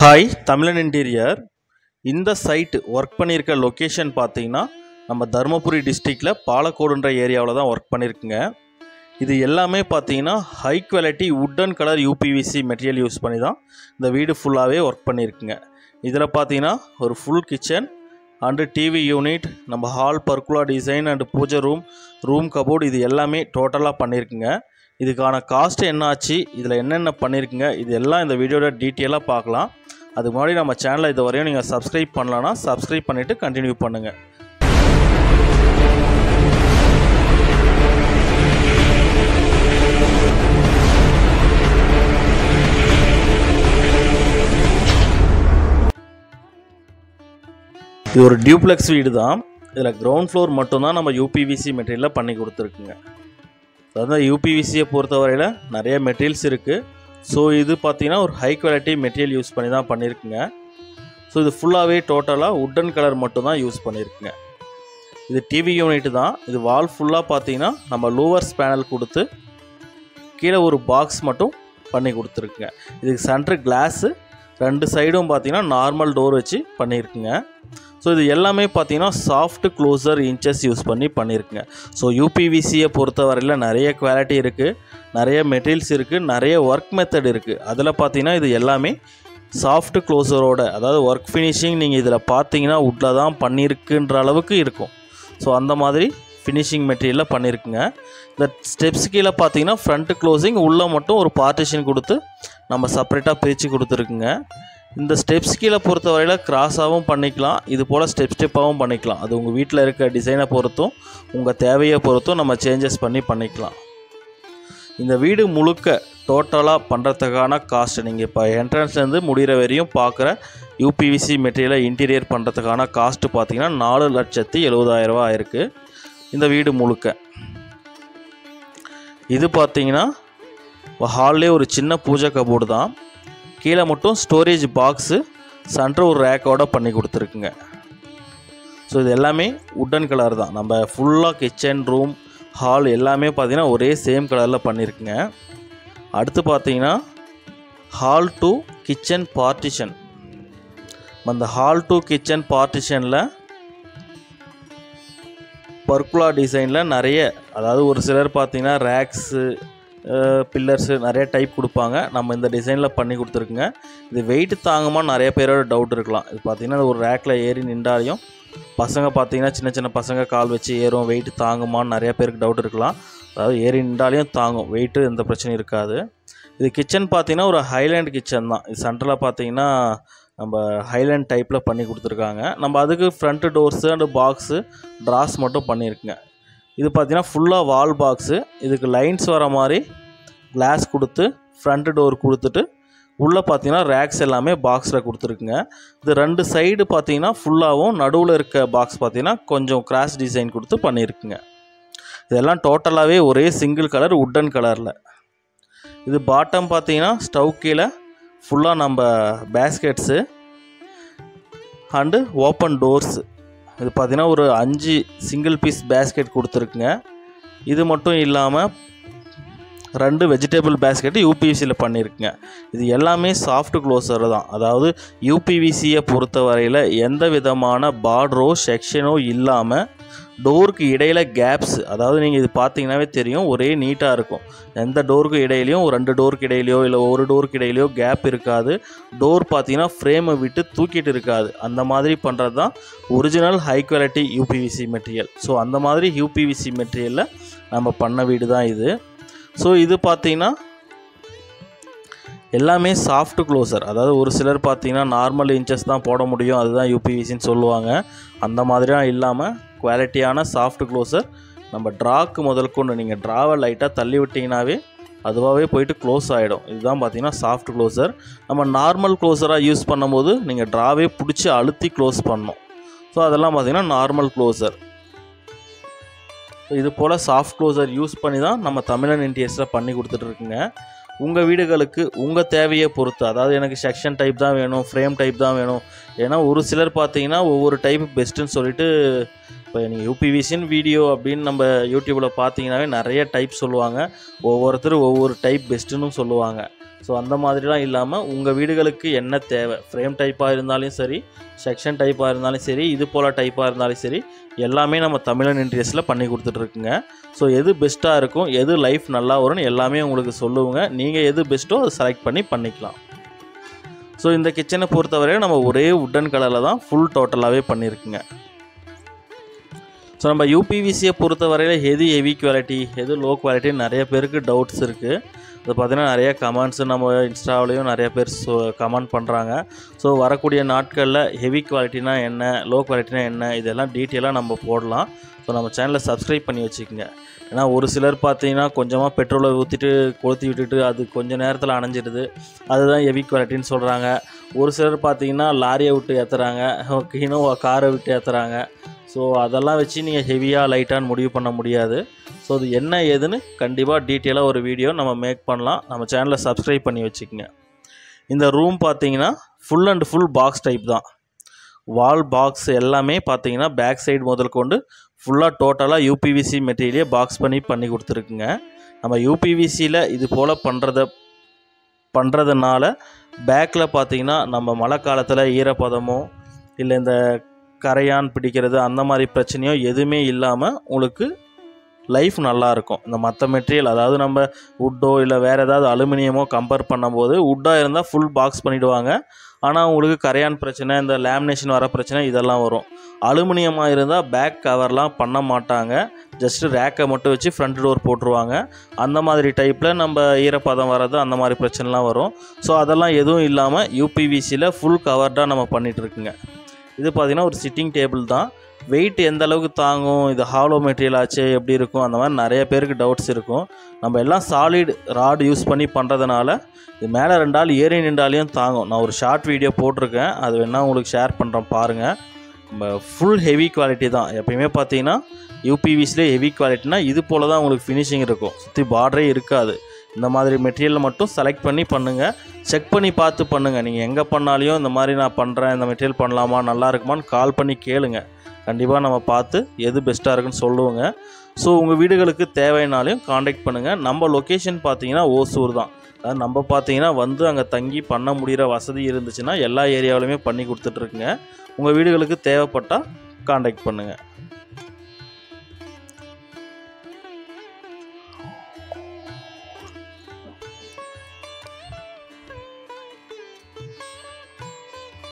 Hi தமிழன் interior. இந்த side work பண்ணியிருக்க லொக்கேஷன் பார்த்தீங்கன்னா நம்ம தருமபுரி டிஸ்ட்ரிக்டில் பாலக்கோடுன்ற ஏரியாவில் தான் ஒர்க் பண்ணியிருக்குங்க. இது எல்லாமே பார்த்தீங்கன்னா high quality wooden colour UPVC material use பண்ணி தான் இந்த வீடு ஃபுல்லாகவே ஒர்க் பண்ணியிருக்குங்க. இதில் பார்த்தீங்கன்னா ஒரு full kitchen and TV unit, நம்ம ஹால் பர்குலா டிசைன் அண்டு பூஜை ரூம் கபோர்டு இது எல்லாமே டோட்டலாக பண்ணியிருக்குங்க. இதுக்கான காஸ்ட் என்ன ஆச்சு, இதில் என்னென்ன பண்ணியிருக்குங்க, இது எல்லாம் இந்த வீடியோட டீட்டெயிலாக பார்க்கலாம். அதுக்கு முன்னாடி நம்ம சேனலை இது வரையும் நீங்கள் சப்ஸ்கிரைப் பண்ணலன்னா சப்ஸ்கிரைப் பண்ணிவிட்டு கண்டினியூ பண்ணுங்கள். இது ஒரு டியூப்ளெக்ஸ் வீடு தான். இதில் கிரவுண்ட் ஃப்ளோர் மட்டும்தான் நம்ம யூபிவிசி மெட்டீரியலில் பண்ணி கொடுத்துருக்குங்க. அதாவது யூபிவிசியை பொறுத்தவரையில் நிறைய மெட்டீரியல்ஸ் இருக்குது. ஸோ இது பார்த்தீங்கன்னா ஒரு ஹை குவாலிட்டி மெட்டீரியல் யூஸ் பண்ணி தான் பண்ணியிருக்குங்க. ஸோ இது ஃபுல்லாகவே டோட்டலாக வுட்டன் கலர் மட்டும்தான் யூஸ் பண்ணியிருக்குங்க. இது டிவி யூனிட் தான். இது வால் ஃபுல்லாக பார்த்தீங்கன்னா நம்ம லூவர்ஸ் பேனல் கொடுத்து கீழே ஒரு பாக்ஸ் மட்டும் பண்ணி கொடுத்துருக்குங்க. இதுக்கு சென்டர் கிளாஸு, ரெண்டு சைடும் பார்த்தீங்கன்னா நார்மல் டோர் வச்சு பண்ணியிருக்குங்க. ஸோ இது எல்லாமே பார்த்தீங்கன்னா சாஃப்ட் க்ளோசர் இன்ச்சஸ் யூஸ் பண்ணி பண்ணியிருக்குங்க. ஸோ யூபிவிசியை பொறுத்தவரையில் நிறைய குவாலிட்டி இருக்குது, நிறைய மெட்டீரியல்ஸ் இருக்குது, நிறைய ஒர்க் மெத்தட் இருக்குது. அதில் பார்த்தீங்கன்னா இது எல்லாமே சாஃப்ட் க்ளோசரோட, அதாவது ஒர்க் ஃபினிஷிங் நீங்கள் இதில் பார்த்தீங்கன்னா வுட்டில் தான் பண்ணியிருக்குன்ற அளவுக்கு இருக்கும். ஸோ அந்த மாதிரி ஃபினிஷிங் மெட்டீரியலில் பண்ணியிருக்குங்க. இந்த ஸ்டெப்ஸ் கீழே பார்த்தீங்கன்னா ஃப்ரண்ட் க்ளோசிங், உள்ளே மட்டும் ஒரு பார்ட்டிஷன் கொடுத்து நம்ம செப்பரேட்டாக பிரித்து கொடுத்துருக்குங்க. இந்த ஸ்டெப்ஸ் கீழே பொறுத்தவரையில் கிராஸாகவும் பண்ணிக்கலாம், இது போல் ஸ்டெப்பாகவும் பண்ணிக்கலாம். அது உங்கள் வீட்டில் இருக்க டிசைனை பொறுத்தும் உங்கள் தேவையை பொறுத்தும் நம்ம சேஞ்சஸ் பண்ணிக்கலாம். இந்த வீடு முழுக்க டோட்டலாக பண்ணுறதுக்கான காஸ்ட், நீங்கள் இப்போ என்ட்ரன்ஸ்லேருந்து முடிகிற வரையும் பார்க்குற யூபிவிசி மெட்டீரியலை இன்டீரியர் பண்ணுறதுக்கான காஸ்ட்டு பார்த்தீங்கன்னா 4,70,000 ஆயிருக்கு இந்த வீடு முழுக்க. இது பார்த்தீங்கன்னா ஹால்லே ஒரு சின்ன பூஜை கபோர்டு தான். கீழே மட்டும் ஸ்டோரேஜ் பாக்ஸு, சென்டர் ஒரு ரேக்கோட பண்ணி கொடுத்துருக்குங்க. ஸோ இது எல்லாமே வுட்டன் கலர் தான். நம்ம ஃபுல்லாக கிச்சன் ரூம் ஹால் எல்லாமே பார்த்திங்கன்னா ஒரே சேம் கலரில் பண்ணியிருக்குங்க. அடுத்து பார்த்தீங்கன்னா ஹால் டு கிச்சன் பார்ட்டிஷன். அந்த ஹால் டு கிச்சன் பார்ட்டிஷனில் பர்குலா டிசைனில் நிறைய, அதாவது ஒரு சிலர் பார்த்திங்கன்னா ரேக்ஸு பில்லர்ஸு நிறைய டைப் கொடுப்பாங்க. நம்ம இந்த டிசைனில் பண்ணி கொடுத்துருக்குங்க. இது வெயிட் தாங்குமா நிறைய பேரோட டவுட் இருக்கலாம். இது பார்த்திங்கன்னா ஒரு ரேக்கில் ஏறி நின்றாலையும் பசங்க பார்த்திங்கன்னா சின்ன சின்ன பசங்க கால் வச்சு ஏறும், வெயிட் தாங்குமான்னு நிறைய பேருக்கு டவுட் இருக்கலாம். அதாவது ஏறி நின்றாலையும் தாங்கும், வெயிட்டு எந்த பிரச்சனையும் இருக்காது. இது கிச்சன் பார்த்திங்கன்னா ஒரு ஹைலேண்ட் கிச்சன் தான். இது சென்டரில் பார்த்திங்கன்னா நம்ம ஹைலேண்ட் டைப்பில் பண்ணி கொடுத்துருக்காங்க. நம்ம அதுக்கு front doors and box Dras மட்டும் பண்ணியிருக்குங்க. இது பார்த்திங்கன்னா ஃபுல்லாக வால் பாக்ஸு, இதுக்கு லைன்ஸ் வர மாதிரி கிளாஸ் கொடுத்து ஃப்ரண்ட் டோர் கொடுத்துட்டு உள்ளே பார்த்தீங்கன்னா ரேக்ஸ் எல்லாமே பாக்ஸில் கொடுத்துருக்குங்க. இது ரெண்டு சைடு பார்த்தீங்கன்னா ஃபுல்லாகவும், நடுவில் இருக்க பாக்ஸ் பார்த்தீங்கன்னா கொஞ்சம் கிராஸ் டிசைன் கொடுத்து பண்ணியிருக்குங்க. இதெல்லாம் டோட்டலாகவே ஒரே சிங்கிள் கலர் வுட்டன் கலரில். இது பாட்டம் பார்த்தீங்கன்னா ஸ்டவ் கீழே ஃபுல்லாக நம்ம பேஸ்கெட்ஸு அண்டு ஓப்பன் டோர்ஸு. இது பார்த்திங்கன்னா ஒரு 5 சிங்கிள் பீஸ் பேஸ்கெட் கொடுத்துருக்குங்க. இது மட்டும் இல்லாமல் 2 வெஜிடபிள் பேஸ்கெட்டு யூபிவிசியில் பண்ணியிருக்குங்க. இது எல்லாமே சாஃப்ட் க்ளோசர் தான். அதாவது யூபிவிசியை பொறுத்தவரையில் எந்த விதமான பார்டரோ செக்ஷனோ இல்லாமல் டோருக்கு இடையில் கேப்ஸ், அதாவது நீங்கள் இது பார்த்தீங்கன்னாவே தெரியும் ஒரே நீட்டாக இருக்கும். எந்த டோருக்கு இடையிலையும் 2 டோருக்கு இடையிலையோ இல்லை ஒரு டோருக்கு இடையிலையோ கேப் இருக்காது. டோர் பார்த்தீங்கன்னா ஃப்ரேமை விட்டு தூக்கிட்டு இருக்காது. அந்த மாதிரி பண்ணுறது தான் original high quality UPVC material. So அந்த மாதிரி யூபிவிசி மெட்டீரியலில் நம்ம பண்ண வீடு தான் இது. ஸோ இது பார்த்தீங்கன்னா எல்லாமே சாஃப்ட் க்ளோசர். அதாவது ஒரு சிலர் பார்த்தீங்கன்னா நார்மல் இன்ச்சஸ் தான் போட முடியும், அதுதான் யூபிவிசின்னு சொல்லுவாங்க. அந்த மாதிரிலாம் இல்லாமல் குவாலிட்டியான சாஃப்ட் க்ளோசர். நம்ம ட்ராக்கு முதல் கொண்டு நீங்கள் ட்ராவை லைட்டாக தள்ளி விட்டிங்கனாவே அதுவாகவே போயிட்டு க்ளோஸ் ஆகிடும். இதுதான் பார்த்தீங்கன்னா சாஃப்ட் க்ளோசர். நம்ம நார்மல் க்ளோஸராக யூஸ் பண்ணும்போது நீங்கள் ட்ராவே பிடிச்சி அழுத்தி க்ளோஸ் பண்ணணும். ஸோ அதெல்லாம் பார்த்தீங்கன்னா நார்மல் க்ளோசர். இது போல் சாஃப்ட் க்ளோசர் யூஸ் பண்ணி தான் நம்ம தமிழன் இன்டீரியர்ஸில் பண்ணி கொடுத்துட்ருக்குங்க. உங்கள் வீடுகளுக்கு உங்கள் தேவையை பொறுத்து, அதாவது எனக்கு செக்ஷன் டைப் தான் வேணும், ஃப்ரேம் டைப் தான் வேணும். ஏன்னா ஒரு சிலர் பார்த்தீங்கன்னா ஒவ்வொரு டைப் பெஸ்ட்டுன்னு சொல்லிட்டு, இப்போ நீங்கள் யூபிவிசின்னு வீடியோ அப்படின்னு நம்ம யூடியூப்பில் பார்த்தீங்கன்னாவே நிறைய டைப் சொல்லுவாங்க. ஒவ்வொருத்தர் ஒவ்வொரு டைப் பெஸ்ட்டுன்னு சொல்லுவாங்க. ஸோ அந்த மாதிரிலாம் இல்லாமல் உங்கள் வீடுகளுக்கு என்ன தேவை, ஃப்ரேம் டைப்பாக இருந்தாலும் சரி, செக்ஷன் டைப்பாக இருந்தாலும் சரி, இது போல் டைப்பாக இருந்தாலும் சரி, எல்லாமே நம்ம தமிழன் இன்டீரியர்ஸில் பண்ணி கொடுத்துட்ருக்குங்க. ஸோ எது பெஸ்ட்டாக இருக்கும், எது லைஃப் நல்லா வரும்னு எல்லாமே உங்களுக்கு சொல்லுவோங்க. நீங்கள் எது பெஸ்ட்டோ அதை செலக்ட் பண்ணிக்கலாம். ஸோ இந்த கிச்சனை பொறுத்தவரையும் நம்ம ஒரே உட்டன் கலரில் தான் ஃபுல் டோட்டலாகவே பண்ணியிருக்குங்க. ஸோ நம்ம யூபிவிசியை பொறுத்தவரையில் எது ஹெவி குவாலிட்டி, எது லோ குவாலிட்டின்னு நிறைய பேருக்கு டவுட்ஸ் இருக்குது. அது பார்த்திங்கன்னா நிறைய கமெண்ட்ஸு நம்ம இன்ஸ்டாவிலையும் நிறைய பேர் கமெண்ட் பண்ணுறாங்க. ஸோ வரக்கூடிய நாட்களில் ஹெவி குவாலிட்டினா என்ன, லோ குவாலிட்டினா என்ன, இதெல்லாம் டீட்டெயிலாக நம்ம போடலாம். ஸோ நம்ம சேனலை சப்ஸ்கிரைப் பண்ணி வச்சுக்கோங்க. ஏன்னா ஒரு சிலர் பார்த்தீங்கன்னா கொஞ்சமாக பெட்ரோலை ஊற்றிட்டு கொளுத்தி விட்டுட்டு அது கொஞ்சம் நேரத்தில் அணைஞ்சிடுது, அதுதான் ஹெவி குவாலிட்டின்னு சொல்கிறாங்க. ஒரு சிலர் பார்த்தீங்கன்னா லாரியை விட்டு ஏற்றுறாங்க, இன்னும் காரை விட்டு ஏற்றுறாங்க. ஸோ அதெல்லாம் வச்சு நீங்கள் ஹெவியாக லைட்டான்னு முடிவு பண்ண முடியாது. ஸோ அது என்ன ஏதுன்னு கண்டிப்பாக டீட்டெயிலாக ஒரு வீடியோ நம்ம மேக் பண்ணலாம். நம்ம சேனலை சப்ஸ்கிரைப் பண்ணி வச்சுக்கோங்க. இந்த ரூம் பார்த்தீங்கன்னா full and full box type தான். வால் பாக்ஸ் எல்லாமே பார்த்தீங்கன்னா பேக் சைடு முதல் கொண்டு ஃபுல்லாக டோட்டலாக யூபிவிசி மெட்டீரியலே பாக்ஸ் பண்ணி கொடுத்துருக்குங்க. நம்ம யூபிவிசியில் இது போல் பண்ணுறதுனால பேக்கில் பார்த்தீங்கன்னா நம்ம மழை காலத்தில் ஈரப்பதமோ இல்லை இந்த கரையான் பிடிக்கிறது அந்த மாதிரி பிரச்சனையோ எதுவுமே இல்லாமல் உங்களுக்கு லைஃப் நல்லாயிருக்கும். இந்த மற்ற மெட்டீரியல், அதாவது நம்ம வுட்டோ இல்லை வேறு ஏதாவது அலுமினியமோ கம்பேர் பண்ணும்போது வுட்டாக இருந்தால் ஃபுல் பாக்ஸ் பண்ணிவிடுவாங்க. ஆனால் உங்களுக்கு கரையான் பிரச்சனை, இந்த லேமினேஷன் வர பிரச்சனை இதெல்லாம் வரும். அலுமினியமாக இருந்தால் பேக் கவர்லாம் பண்ண மாட்டாங்க, ஜஸ்ட்டு ரேக்கை மட்டும் வச்சு ஃப்ரண்ட் டோர் போட்டுருவாங்க. அந்த மாதிரி டைப்பில் நம்ம ஈரப்பதம் வர்றது அந்த மாதிரி பிரச்சனைலாம் வரும். ஸோ அதெல்லாம் எதுவும் இல்லாமல் யூபிவிசியில் ஃபுல் கவர்டாக நம்ம பண்ணிகிட்ருக்குங்க. இது பார்த்திங்கன்னா ஒரு சிட்டிங் டேபிள் தான். வெயிட் எந்த அளவுக்கு தாங்கும், இது ஹாலோ மெட்டீரியல் ஆச்சு எப்படி இருக்கும், அந்த மாதிரி நிறைய பேருக்கு டவுட்ஸ் இருக்கும். நம்ம எல்லாம் சாலிட் ராட் யூஸ் பண்ணி பண்ணுறதுனால இது மேலே 2 ஆள் ஏறி நின்றாலையும் தாங்கும். நான் ஒரு ஷார்ட் வீடியோ போட்டிருக்கேன், அது வேணால் உங்களுக்கு ஷேர் பண்ணுறேன் பாருங்கள். நம்ம ஃபுல் ஹெவி குவாலிட்டி தான். எப்பயுமே பார்த்தீங்கன்னா யூபிவிசிலே ஹெவி குவாலிட்டினா இது போல் தான் உங்களுக்கு ஃபினிஷிங் இருக்கும், சுற்றி பார்டரே இருக்காது. இந்த மாதிரி மெட்டீரியலை மட்டும் செலக்ட் பண்ணி பண்ணுங்கள், செக் பண்ணி பார்த்து பண்ணுங்கள். நீங்கள் எங்கே பண்ணாலையும் இந்த மாதிரி நான் பண்ணுறேன், இந்த மெட்டீரியல் பண்ணலாமா, நல்லா இருக்குமான்னு கால் பண்ணி கேளுங்க. கண்டிப்பாக நம்ம பார்த்து எது பெஸ்ட்டாக இருக்குன்னு சொல்லுவோங்க. ஸோ உங்கள் வீடுகளுக்கு தேவைனாலையும் காண்டாக்ட் பண்ணுங்கள். நம்ம லொக்கேஷன் பார்த்தீங்கன்னா ஓசூர் தான். அதாவது நம்ம பார்த்தீங்கன்னா வந்து அங்கே தங்கி பண்ண முடிகிற வசதி இருந்துச்சுன்னா எல்லா ஏரியாவிலுமே பண்ணி கொடுத்துட்ருக்குங்க. உங்கள் வீடுகளுக்கு தேவைப்பட்டால் காண்டாக்ட் பண்ணுங்கள்.